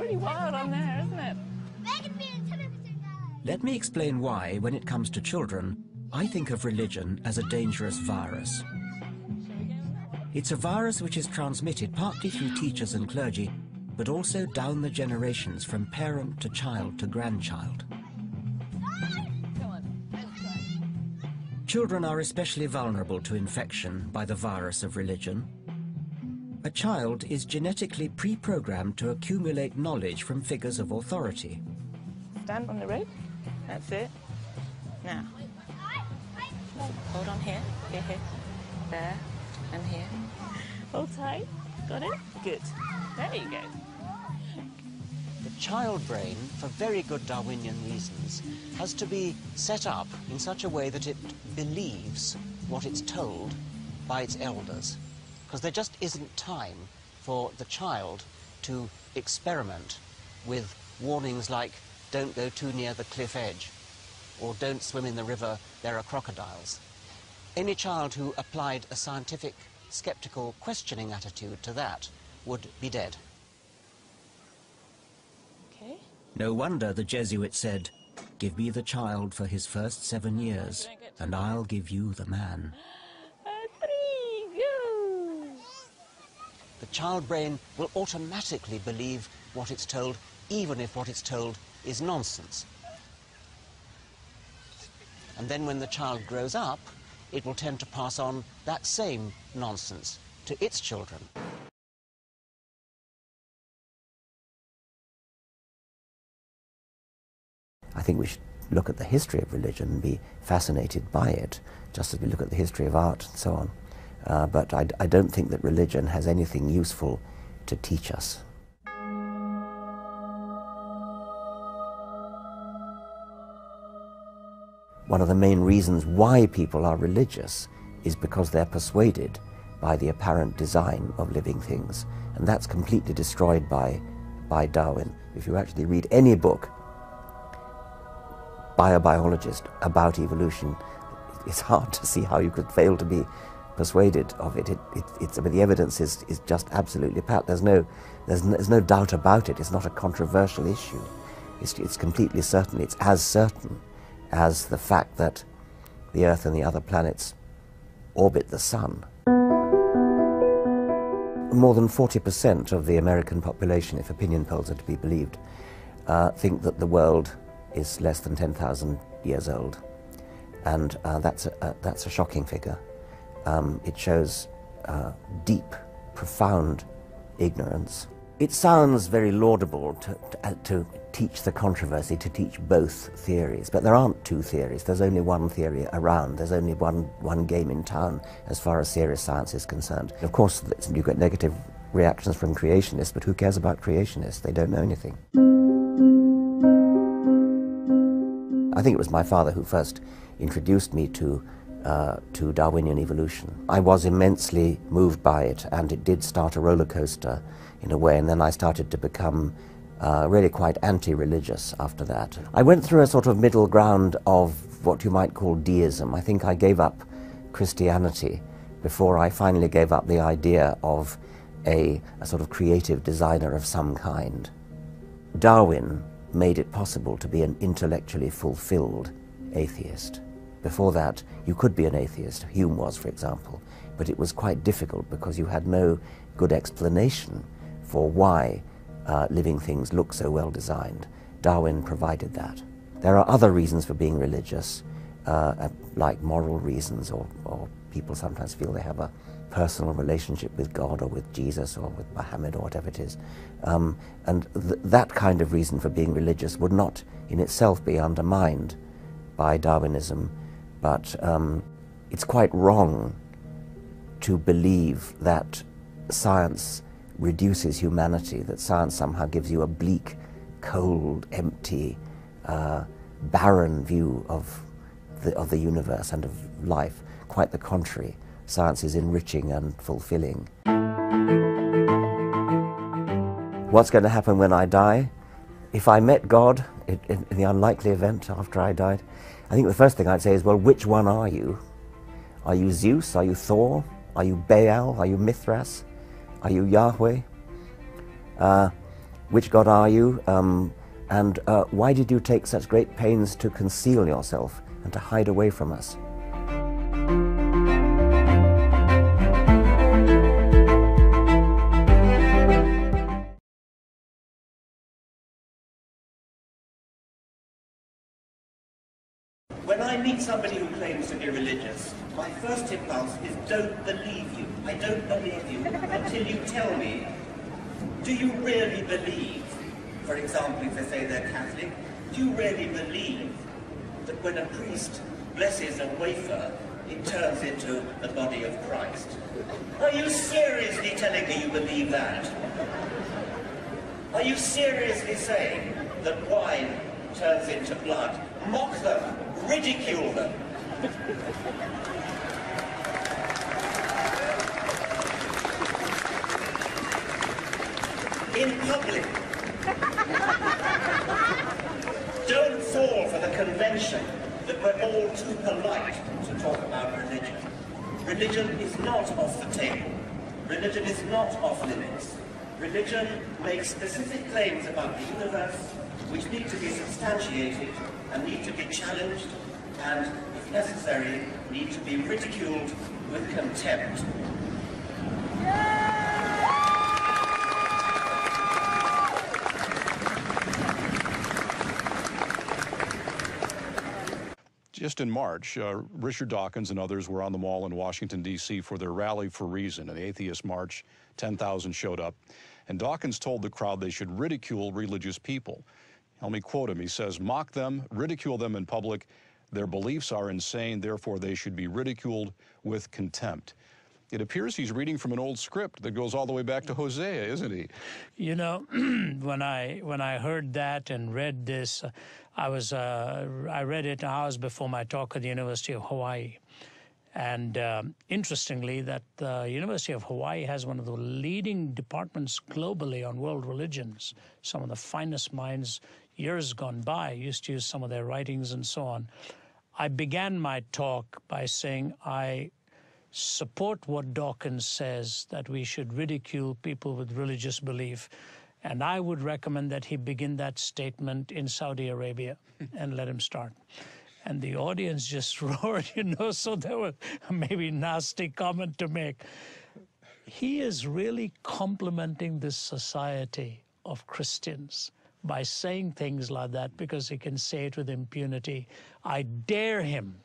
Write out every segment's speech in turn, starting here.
pretty wild on there, isn't it? Let me explain why, when it comes to children, I think of religion as a dangerous virus. It's a virus which is transmitted partly through teachers and clergy, but also down the generations from parent to child to grandchild. Children are especially vulnerable to infection by the virus of religion. A child is genetically pre-programmed to accumulate knowledge from figures of authority. Stand on the rope. That's it. Now, hold on here, here, there, and here. Hold tight. Got it? Good. There you go. The child brain, for very good Darwinian reasons, has to be set up in such a way that it believes what it's told by its elders. Because there just isn't time for the child to experiment with warnings like, don't go too near the cliff edge, or don't swim in the river, there are crocodiles. Any child who applied a scientific, skeptical, questioning attitude to that would be dead. Okay. No wonder the Jesuit said, "Give me the child for his first 7 years, and I'll give you the man." 3, go! The child brain will automatically believe what it's told, even if what it's told is nonsense. And then when the child grows up, it will tend to pass on that same nonsense to its children. I think we should look at the history of religion and be fascinated by it, just as we look at the history of art and so on. But I don't think that religion has anything useful to teach us. One of the main reasons why people are religious is because they're persuaded by the apparent design of living things. And that's completely destroyed by Darwin. If you actually read any book by a biologist about evolution, it's hard to see how you could fail to be persuaded of it. I mean, the evidence is just absolutely pat. There's no doubt about it. It's not a controversial issue. It's completely certain. It's as certain as the fact that the Earth and the other planets orbit the Sun. More than 40% of the American population, if opinion polls are to be believed, think that the world is less than 10,000 years old. And that's a shocking figure. It shows deep, profound ignorance. It sounds very laudable to teach the controversy, to teach both theories, but there aren't two theories. There's only one theory around. There's only one game in town as far as serious science is concerned. Of course, you get negative reactions from creationists, but who cares about creationists? They don't know anything. I think it was my father who first introduced me to Darwinian evolution. I was immensely moved by it, and it did start a roller coaster in a way, and then I started to become really quite anti-religious after that. I went through a sort of middle ground of what you might call deism. I think I gave up Christianity before I finally gave up the idea of a sort of creative designer of some kind. Darwin made it possible to be an intellectually fulfilled atheist. Before that, you could be an atheist. Hume was, for example, but it was quite difficult because you had no good explanation for why living things look so well designed. Darwin provided that. There are other reasons for being religious, like moral reasons, or people sometimes feel they have a personal relationship with God or with Jesus or with Muhammad or whatever it is. And that kind of reason for being religious would not in itself be undermined by Darwinism, but it's quite wrong to believe that science reduces humanity, that science somehow gives you a bleak, cold, empty, barren view of the universe and of life. Quite the contrary. Science is enriching and fulfilling. What's going to happen when I die? If I met God, in the unlikely event after I died, I think the first thing I'd say is, well, which one are you? Are you Zeus? Are you Thor? Are you Baal? Are you Mithras? Are you Yahweh? which God are you? And why did you take such great pains to conceal yourself and to hide away from us? When I meet somebody who claims to be religious, my first impulse is don't believe you. I don't believe you until you tell me, do you really believe, for example, if they say they're Catholic, do you really believe that when a priest blesses a wafer, it turns into the body of Christ? Are you seriously telling me you believe that? Are you seriously saying that wine turns into blood? Mock them, ridicule them. In public, don't fall for the convention that we're all too polite to talk about religion. Religion is not off the table. Religion is not off limits. Religion makes specific claims about the universe which need to be substantiated and need to be challenged and, if necessary, need to be ridiculed with contempt. Just in March, Richard Dawkins and others were on the Mall in Washington, D.C. for their Rally for Reason, an atheist march. 10,000 showed up. And Dawkins told the crowd they should ridicule religious people. Let me quote him. He says, "Mock them, ridicule them in public. Their beliefs are insane, therefore they should be ridiculed with contempt." It appears he's reading from an old script that goes all the way back to Hosea, isn't he? You know, when I heard that and read this, I read it hours before my talk at the University of Hawaii. And interestingly, that the University of Hawaii has one of the leading departments globally on world religions. Some of the finest minds years gone by used to use some of their writings and so on. I began my talk by saying I support what Dawkins says, that we should ridicule people with religious belief. And I would recommend that he begin that statement in Saudi Arabia and let him start. And the audience just roared, you know, so there was maybe nasty comment to make. He is really complimenting this society of Christians by saying things like that because he can say it with impunity. I dare him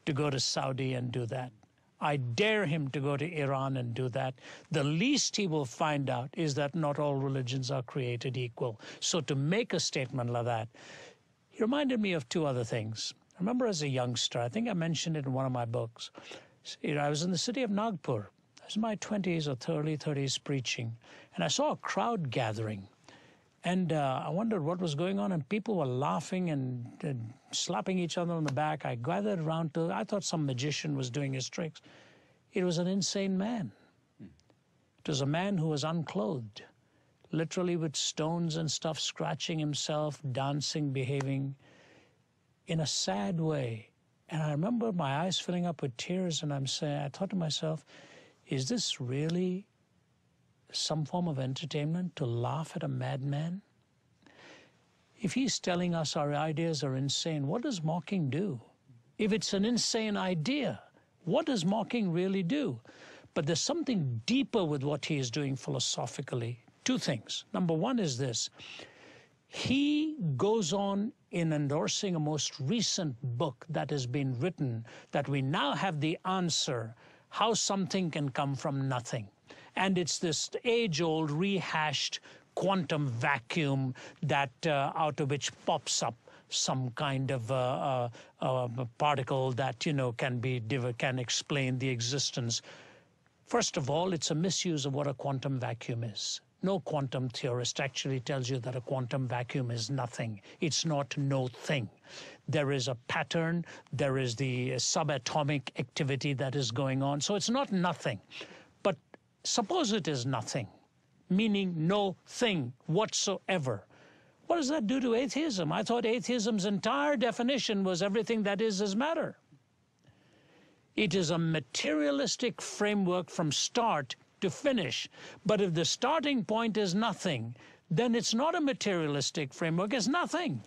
to go to Saudi and do that. I dare him to go to Iran and do that. The least he will find out is that not all religions are created equal. So to make a statement like that, he reminded me of two other things. I remember as a youngster, I think I mentioned it in one of my books, I was in the city of Nagpur. I was in my 20s or early 30s preaching, and I saw a crowd gathering. And I wondered what was going on, and people were laughing and slapping each other on the back. I gathered around I thought some magician was doing his tricks. It was an insane man. It was a man who was unclothed, literally with stones and stuff, scratching himself, dancing, behaving in a sad way. And I remember my eyes filling up with tears, and I thought to myself, is this really some form of entertainment to laugh at a madman? If he's telling us our ideas are insane, what does mocking do? If it's an insane idea, what does mocking really do? But there's something deeper with what he is doing philosophically. Two things. Number one is this. He goes on in endorsing a most recent book that has been written, that we now have the answer, how something can come from nothing. And it's this age-old rehashed quantum vacuum that out of which pops up some kind of a particle that, you know, can explain the existence. First of all, it's a misuse of what a quantum vacuum is. No quantum theorist actually tells you that a quantum vacuum is nothing. It's not no thing. There is a pattern. There is the subatomic activity that is going on. So it's not nothing. But suppose it is nothing, meaning no thing whatsoever. What does that do to atheism? I thought atheism's entire definition was everything that is matter. It is a materialistic framework from start to finish. But if the starting point is nothing, then it's not a materialistic framework, it's nothing.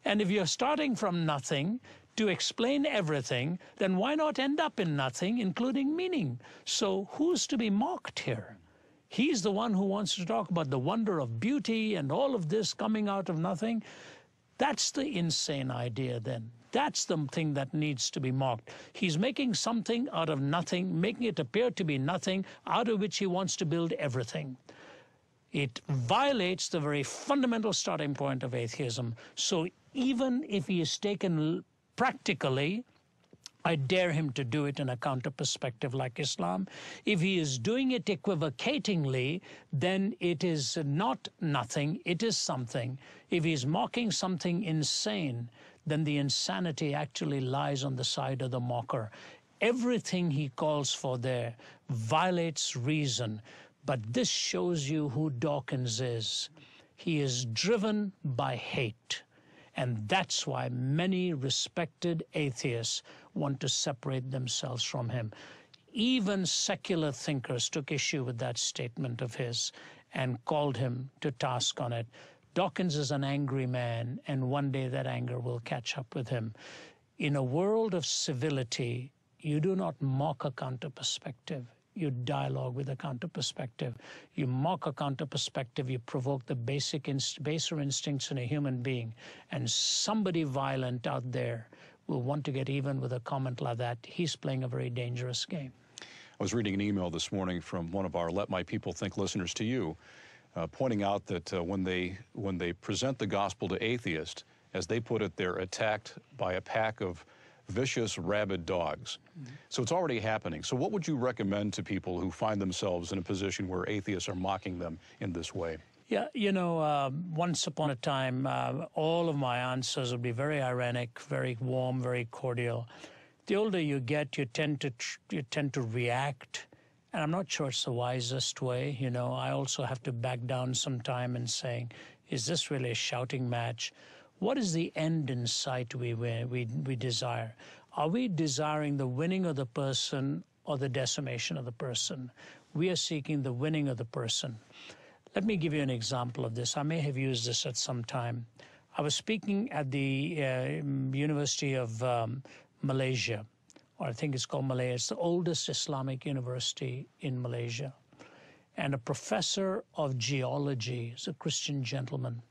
And if you're starting from nothing to explain everything, then why not end up in nothing, including meaning? So who's to be mocked here? He's the one who wants to talk about the wonder of beauty and all of this coming out of nothing. That's the insane idea then. That's the thing that needs to be mocked. He's making something out of nothing, making it appear to be nothing, out of which he wants to build everything. It violates the very fundamental starting point of atheism. So even if he is taken practically, I dare him to do it in a counter perspective like Islam. If he is doing it equivocatingly, then it is not nothing, it is something. If he's mocking something insane, then the insanity actually lies on the side of the mocker. Everything he calls for there violates reason. But this shows you who Dawkins is. He is driven by hate. And that's why many respected atheists want to separate themselves from him. Even secular thinkers took issue with that statement of his and called him to task on it. Dawkins is an angry man, and one day that anger will catch up with him. In a world of civility, you do not mock a counter-perspective. You dialogue with a counter-perspective. You mock a counter-perspective, you provoke the baser instincts in a human being. And somebody violent out there will want to get even with a comment like that. He's playing a very dangerous game. I was reading an email this morning from one of our Let My People Think listeners to you, pointing out that when they present the gospel to atheists, as they put it, they're attacked by a pack of vicious, rabid dogs. So it's already happening. So what would you recommend to people who find themselves in a position where atheists are mocking them in this way? Yeah, you know, once upon a time, all of my answers would be very ironic, very warm, very cordial. The older you get, you tend to react, and I'm not sure it's the wisest way. You know, I also have to back down some time and saying, is this really a shouting match? What is the end in sight we desire? Are we desiring the winning of the person or the decimation of the person? We are seeking the winning of the person. Let me give you an example of this. I may have used this at some time. I was speaking at the University of Malaysia, or I think it's called Malaya. It's the oldest Islamic university in Malaysia. And a professor of geology, he's a Christian gentleman,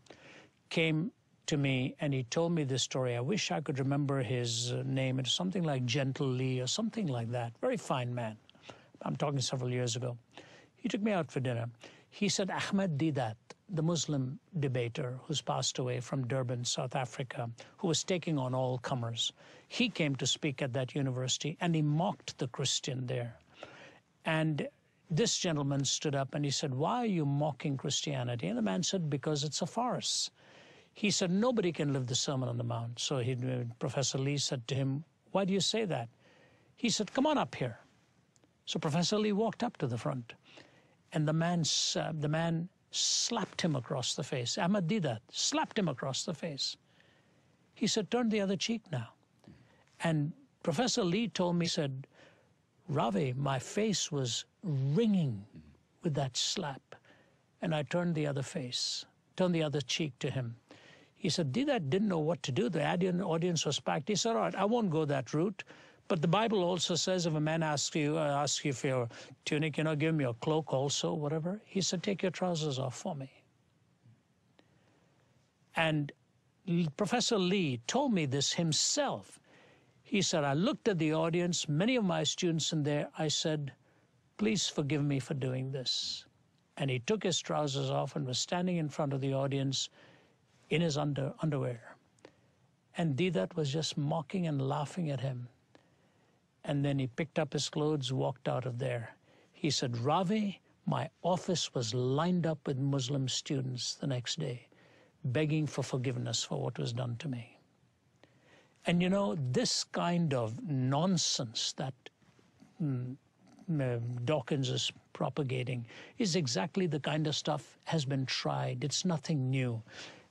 came to me and he told me this story. I wish I could remember his name. It's something like Gentle Lee or something like that. Very fine man. I'm talking several years ago. He took me out for dinner. He said Ahmed Deedat, the Muslim debater who's passed away from Durban, South Africa, who was taking on all comers, he came to speak at that university and he mocked the Christian there. And this gentleman stood up and he said, why are you mocking Christianity? And the man said, because it's a farce. He said, nobody can live the Sermon on the Mount. So Professor Lee said to him, why do you say that? He said, come on up here. So Professor Lee walked up to the front, and the man slapped him across the face. Ahmed Deedat slapped him across the face. He said, turn the other cheek now. And Professor Lee told me, he said, Ravi, my face was ringing with that slap. And I turned the other cheek to him. He said, Deedat didn't know what to do. The audience was packed. He said, all right, I won't go that route. But the Bible also says if a man asks you for your tunic, give me your cloak also, whatever. He said, take your trousers off for me. And Professor Lee told me this himself. He said, I looked at the audience, many of my students in there. I said, please forgive me for doing this. And he took his trousers off and was standing in front of the audience in his underwear. And Deedat was just mocking and laughing at him. And then he picked up his clothes, walked out of there. He said, Ravi, my office was lined up with Muslim students the next day, begging for forgiveness for what was done to me. And this kind of nonsense that Dawkins is propagating is exactly the kind of stuff has been tried. It's nothing new.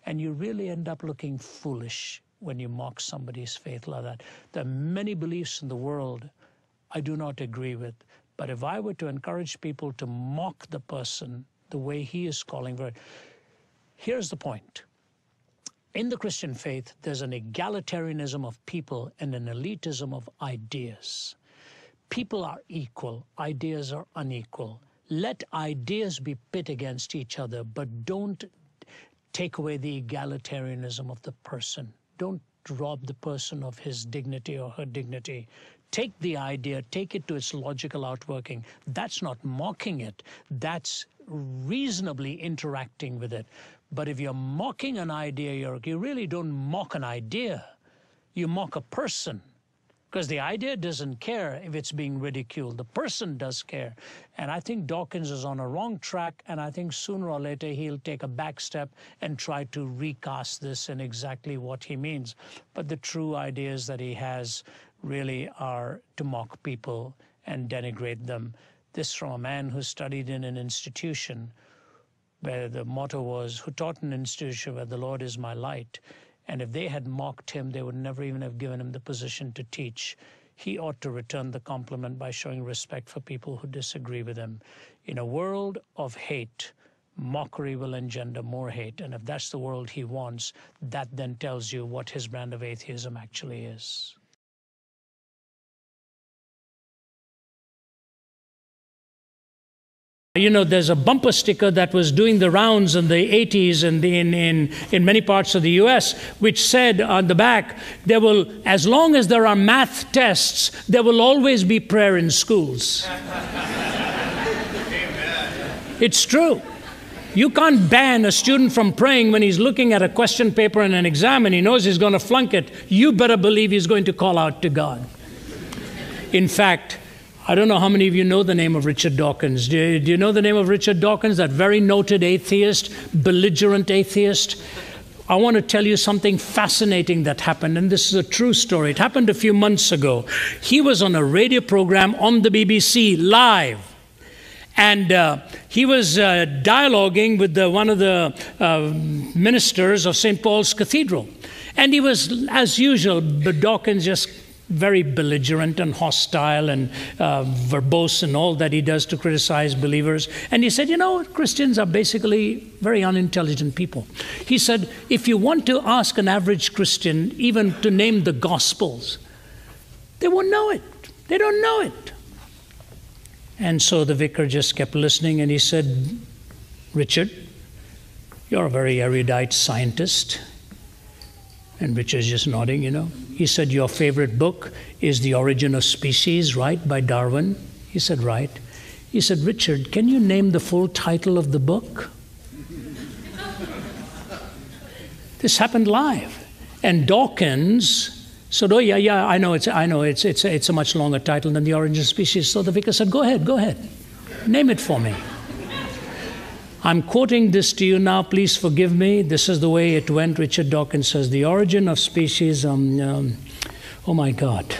And you really end up looking foolish when you mock somebody's faith like that. There are many beliefs in the world I do not agree with. But if I were to encourage people to mock the person the way he is calling for it, Here's the point. In the Christian faith, there's an egalitarianism of people and an elitism of ideas. People are equal, ideas are unequal. Let ideas be pit against each other, but don't take away the egalitarianism of the person. Don't rob the person of his dignity or her dignity. Take the idea, take it to its logical outworking. That's not mocking it. That's reasonably interacting with it. But if you're mocking an idea, you really don't mock an idea. You mock a person. Because the idea doesn't care if it's being ridiculed. The person does care. And I think Dawkins is on a wrong track, and I think sooner or later he'll take a back step and try to recast this in exactly what he means. But the true ideas that he has really are to mock people and denigrate them. This from a man who studied in an institution where the motto was, who taught in an institution where the Lord is my light. And if they had mocked him, they would never even have given him the position to teach. He ought to return the compliment by showing respect for people who disagree with him. In a world of hate, mockery will engender more hate. And if that's the world he wants, that then tells you what his brand of atheism actually is. You know, there's a bumper sticker that was doing the rounds in the 80s and in many parts of the U.S., which said on the back, there will, as long as there are math tests, there will always be prayer in schools. It's true. You can't ban a student from praying when he's looking at a question paper in an exam and he knows he's going to flunk it. You better believe he's going to call out to God. In fact, I don't know how many of you know the name of Richard Dawkins. Do you know the name of Richard Dawkins, that very noted atheist, belligerent atheist? I want to tell you something fascinating that happened, and this is a true story. It happened a few months ago. He was on a radio program on the BBC, live. And he was dialoguing with one of the ministers of St. Paul's Cathedral. And he was, as usual, but Dawkins just very belligerent and hostile and verbose and all that he does to criticize believers. And he said, you know, Christians are basically very unintelligent people. He said, if you want to ask an average Christian even to name the Gospels, they won't know it. They don't know it. And so the vicar just kept listening, and he said, Richard, you're a very erudite scientist. And Richard's just nodding, you know. He said, your favorite book is The Origin of Species, right, by Darwin? He said, right. He said, Richard, can you name the full title of the book? This happened live. And Dawkins said, oh, yeah, I know it's a much longer title than The Origin of Species. So the vicar said, go ahead. Name it for me. I'm quoting this to you now, please forgive me. This is the way it went. Richard Dawkins says, The Origin of Species, oh my God.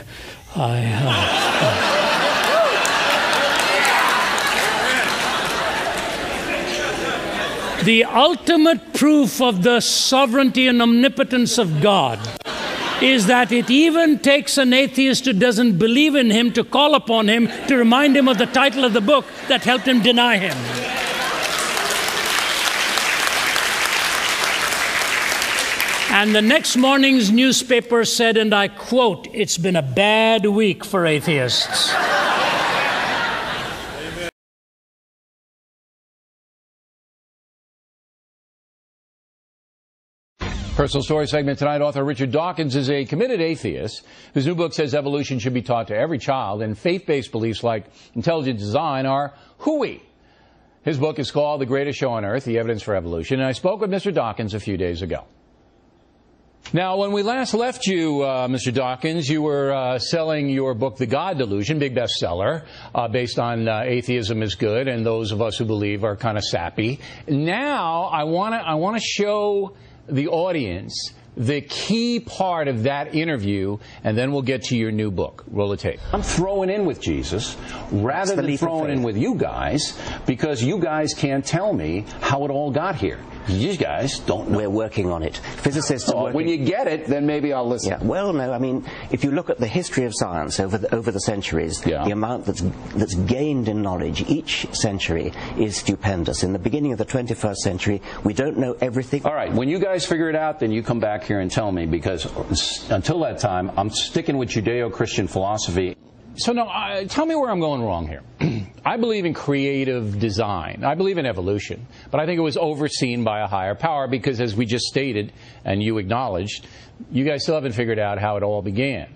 The ultimate proof of the sovereignty and omnipotence of God is that it even takes an atheist who doesn't believe in him to call upon him to remind him of the title of the book that helped him deny him. And the next morning's newspaper said, and I quote, it's been a bad week for atheists. Personal story segment tonight. Author Richard Dawkins is a committed atheist whose new book says evolution should be taught to every child, and faith-based beliefs like intelligent design are hooey. His book is called The Greatest Show on Earth, The Evidence for Evolution, and I spoke with Mr. Dawkins a few days ago. Now, when we last left you, Mr. Dawkins, you were selling your book, The God Delusion, big bestseller, based on atheism is good, and those of us who believe are kind of sappy. Now, I want to show the audience the key part of that interview, and then we'll get to your new book. Roll the tape. I'm throwing in with Jesus rather than throwing in with you guys, because you guys can't tell me how it all got here. You guys don't know. We're working on it. Physicists are working. When you get it, then maybe I'll listen. Yeah. Well, no, I mean, if you look at the history of science over the centuries, the amount that's gained in knowledge each century is stupendous. In the beginning of the 21st century, we don't know everything. All right, when you guys figure it out, then you come back here and tell me, because until that time, I'm sticking with Judeo-Christian philosophy. So now, tell me where I'm going wrong here. I believe in creative design. I believe in evolution. But I think it was overseen by a higher power because, as we just stated, and you acknowledged, you guys still haven't figured out how it all began.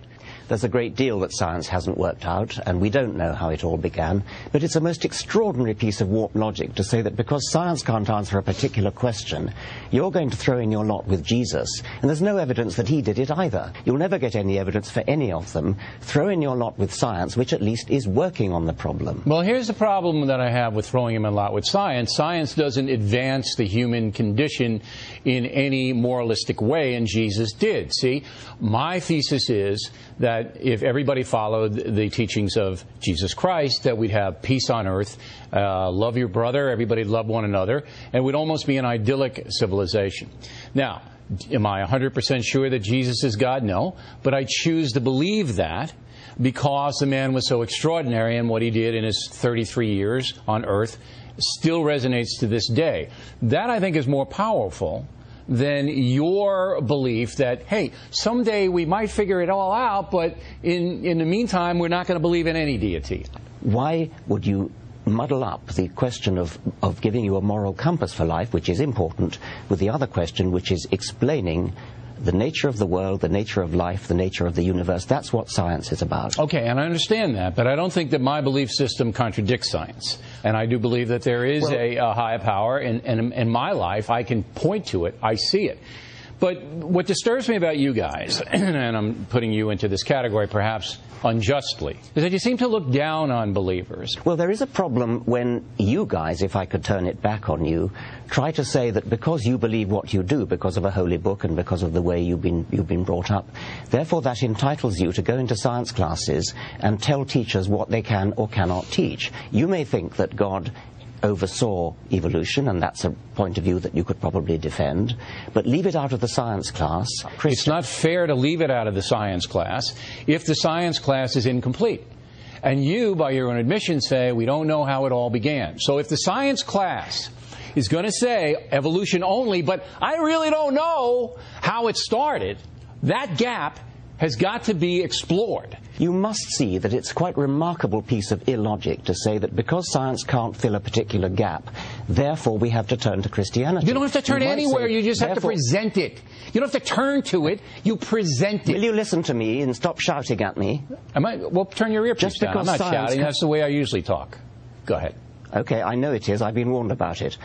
There's a great deal that science hasn't worked out, and we don't know how it all began, but it's a most extraordinary piece of warped logic to say that because science can't answer a particular question, you're going to throw in your lot with Jesus, and there's no evidence that he did it either. You'll never get any evidence for any of them. Throw in your lot with science, which at least is working on the problem. Well, here's the problem that I have with throwing him in a lot with science. Science doesn't advance the human condition in any moralistic way, and Jesus did. See, my thesis is that if everybody followed the teachings of Jesus Christ, that we'd have peace on earth, love your brother, everybody love one another, and we'd almost be an idyllic civilization. Now, am I 100% sure that Jesus is God? No, but I choose to believe that because the man was so extraordinary, and what he did in his 33 years on earth still resonates to this day. That, I think, is more powerful than your belief that, hey, someday we might figure it all out, but in the meantime, we're not going to believe in any deity. Why would you muddle up the question of giving you a moral compass for life, which is important, with the other question, which is explaining the nature of the world, the nature of life, the nature of the universe? That's what science is about. Okay, and I understand that, but I don't think that my belief system contradicts science. And I do believe that there is a higher power, and in my life, I can point to it, I see it. But what disturbs me about you guys, and I'm putting you into this category perhaps unjustly, is that you seem to look down on believers. Well, there is a problem when you guys, if I could turn it back on you, try to say that because you believe what you do, because of a holy book and because of the way you've been brought up, therefore that entitles you to go into science classes and tell teachers what they can or cannot teach. You may think that God oversaw evolution, and that's a point of view that you could probably defend, but leave it out of the science class. It's not fair to leave it out of the science class if the science class is incomplete. And you, by your own admission, say, we don't know how it all began. So if the science class is going to say evolution only, but I really don't know how it started, that gap has got to be explored. You must see that it's quite a remarkable piece of illogic to say that because science can't fill a particular gap, therefore we have to turn to Christianity. You don't have to turn anywhere, you just have to present it. You don't have to turn to it, you present it. Will you listen to me and stop shouting at me? Well, turn your earpiece down. I'm not shouting, that's the way I usually talk. Go ahead. Okay, I know it is. I've been warned about it.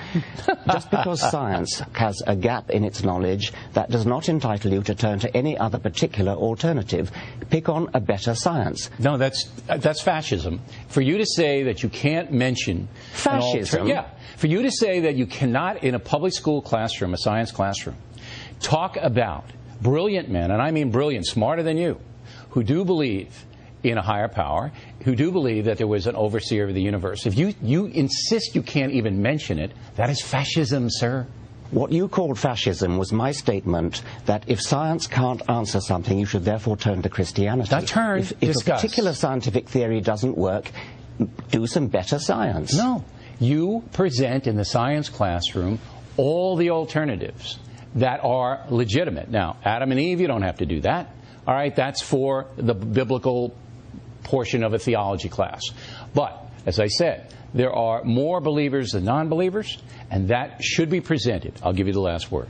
Just because science has a gap in its knowledge, that does not entitle you to turn to any other particular alternative. Pick on a better science. No, that's fascism. For you to say that you can't mention fascism? Yeah. For you to say that you cannot, in a public school classroom, a science classroom, talk about brilliant men, and I mean brilliant, smarter than you, who do believe in a higher power, who do believe that there was an overseer of the universe. If you insist you can't even mention it, that is fascism, sir. What you called fascism was my statement that if science can't answer something, you should therefore turn to Christianity. Not turn, if a particular scientific theory doesn't work, do some better science. No. You present in the science classroom all the alternatives that are legitimate. Now, Adam and Eve, you don't have to do that. All right, that's for the biblical portion of a theology class. But, as I said, there are more believers than non-believers, and that should be presented. I'll give you the last word.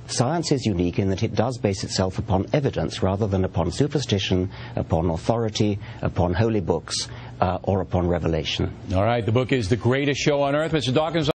Science is unique in that it does base itself upon evidence rather than upon superstition, upon authority, upon holy books, or upon revelation. All right, the book is The Greatest Show on Earth. Mr. Dawkins.